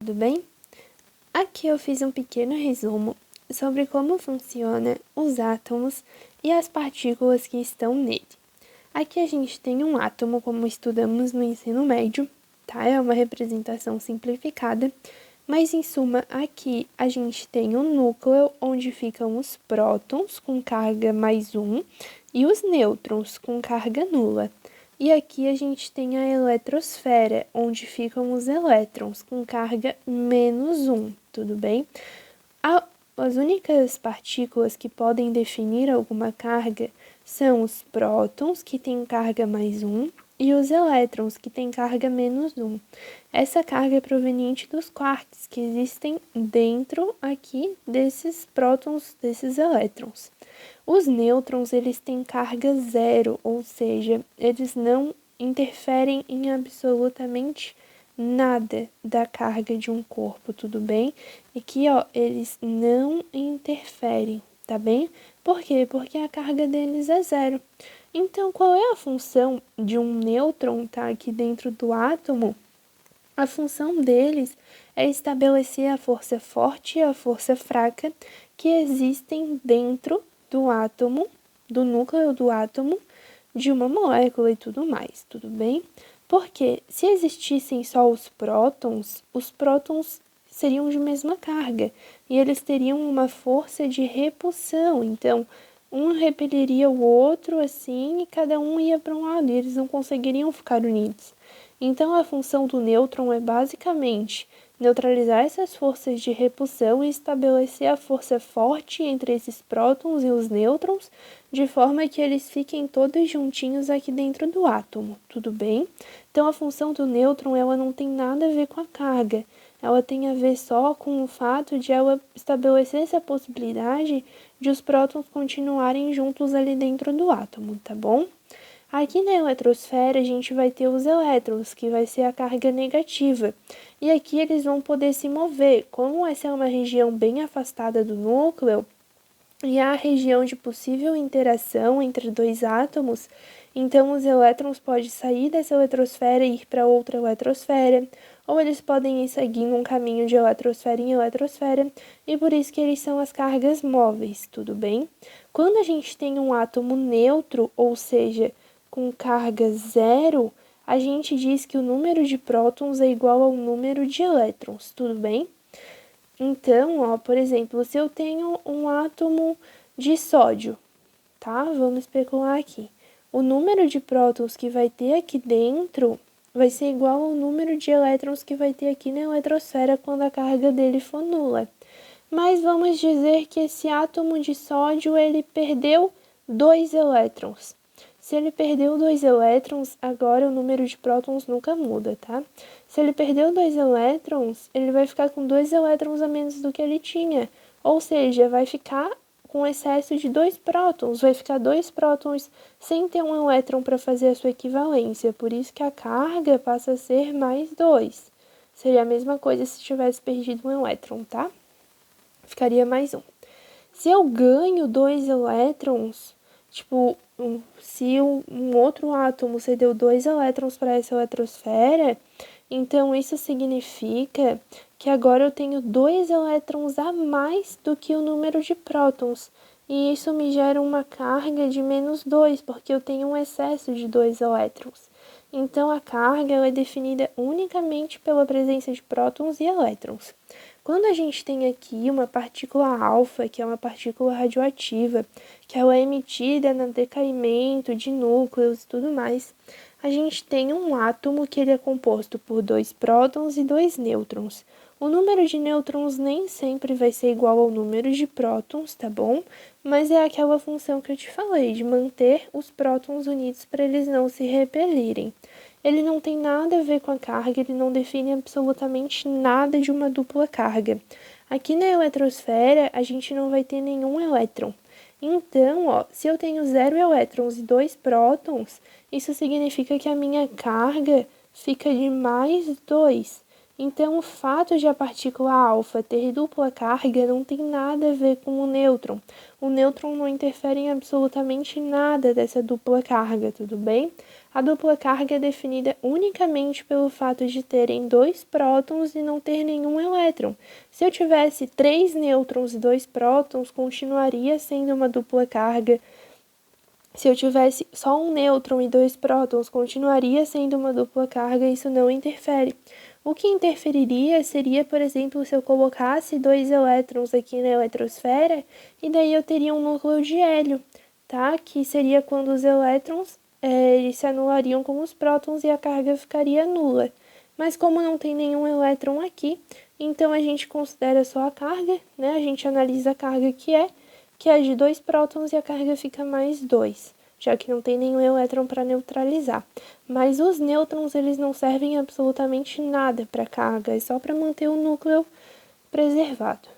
Tudo bem? Aqui eu fiz um pequeno resumo sobre como funciona os átomos e as partículas que estão nele. Aqui a gente tem um átomo, como estudamos no ensino médio, tá? É uma representação simplificada, mas em suma, aqui a gente tem um núcleo onde ficam os prótons com carga +1 e os nêutrons com carga nula. E aqui a gente tem a eletrosfera, onde ficam os elétrons com carga -1, tudo bem? As únicas partículas que podem definir alguma carga são os prótons, que têm carga +1, e os elétrons, que têm carga -1. Essa carga é proveniente dos quarks, que existem dentro aqui desses prótons, desses elétrons. Os nêutrons, eles têm carga zero, ou seja, eles não interferem em absolutamente nada da carga de um corpo, tudo bem? E aqui, ó, eles não interferem, tá bem? Por quê? Porque a carga deles é zero. Então, qual é a função de um nêutron, tá, aqui dentro do átomo? A função deles é estabelecer a força forte e a força fraca que existem dentro do átomo, do núcleo do átomo, de uma molécula e tudo mais, tudo bem? Porque se existissem só os prótons seriam de mesma carga e eles teriam uma força de repulsão, então um repeliria o outro assim e cada um ia para um lado e eles não conseguiriam ficar unidos. Então, a função do nêutron é basicamente neutralizar essas forças de repulsão e estabelecer a força forte entre esses prótons e os nêutrons, de forma que eles fiquem todos juntinhos aqui dentro do átomo, tudo bem? Então, a função do nêutron, ela não tem nada a ver com a carga, ela tem a ver só com o fato de ela estabelecer essa possibilidade de os prótons continuarem juntos ali dentro do átomo, tá bom? Aqui na eletrosfera a gente vai ter os elétrons, que vai ser a carga negativa. E aqui eles vão poder se mover. Como essa é uma região bem afastada do núcleo, e a região de possível interação entre dois átomos, então os elétrons podem sair dessa eletrosfera e ir para outra eletrosfera, ou eles podem ir seguindo um caminho de eletrosfera em eletrosfera, e por isso que eles são as cargas móveis, tudo bem? Quando a gente tem um átomo neutro, ou seja, com carga zero, a gente diz que o número de prótons é igual ao número de elétrons, tudo bem? Então, ó, por exemplo, se eu tenho um átomo de sódio, tá? Vamos especular aqui. O número de prótons que vai ter aqui dentro vai ser igual ao número de elétrons que vai ter aqui na eletrosfera quando a carga dele for nula. Mas vamos dizer que esse átomo de sódio, ele perdeu 2 elétrons. Se ele perdeu 2 elétrons, agora o número de prótons nunca muda, tá? Se ele perdeu 2 elétrons, ele vai ficar com 2 elétrons a menos do que ele tinha. Ou seja, vai ficar com excesso de 2 prótons. Vai ficar 2 prótons sem ter um elétron para fazer a sua equivalência. Por isso que a carga passa a ser +2. Seria a mesma coisa se tivesse perdido um elétron, tá? Ficaria +1. Se eu ganho 2 elétrons, tipo, se um outro átomo cedeu 2 elétrons para essa eletrosfera, então isso significa que agora eu tenho 2 elétrons a mais do que o número de prótons. E isso me gera uma carga de -2, porque eu tenho um excesso de 2 elétrons. Então, a carga ela é definida unicamente pela presença de prótons e elétrons. Quando a gente tem aqui uma partícula alfa, que é uma partícula radioativa, que ela é emitida no decaimento de núcleos e tudo mais, a gente tem um átomo que ele é composto por 2 prótons e 2 nêutrons. O número de nêutrons nem sempre vai ser igual ao número de prótons, tá bom? Mas é aquela função que eu te falei, de manter os prótons unidos para eles não se repelirem. Ele não tem nada a ver com a carga, ele não define absolutamente nada de uma dupla carga. Aqui na eletrosfera, a gente não vai ter nenhum elétron. Então, ó, se eu tenho 0 elétrons e 2 prótons, isso significa que a minha carga fica de +2. Então, o fato de a partícula alfa ter dupla carga não tem nada a ver com o nêutron. O nêutron não interfere em absolutamente nada dessa dupla carga, tudo bem? A dupla carga é definida unicamente pelo fato de terem 2 prótons e não ter nenhum elétron. Se eu tivesse 3 nêutrons e 2 prótons, continuaria sendo uma dupla carga. Se eu tivesse só um nêutron e 2 prótons, continuaria sendo uma dupla carga, isso não interfere. O que interferiria seria, por exemplo, se eu colocasse 2 elétrons aqui na eletrosfera, e daí eu teria um núcleo de hélio, tá? Que seria quando os elétrons eles se anulariam com os prótons e a carga ficaria nula. Mas como não tem nenhum elétron aqui, então a gente considera só a carga, né? A gente analisa a carga que é de 2 prótons e a carga fica mais 2, já que não tem nenhum elétron para neutralizar. Mas os nêutrons, eles não servem absolutamente nada para a carga, é só para manter o núcleo preservado.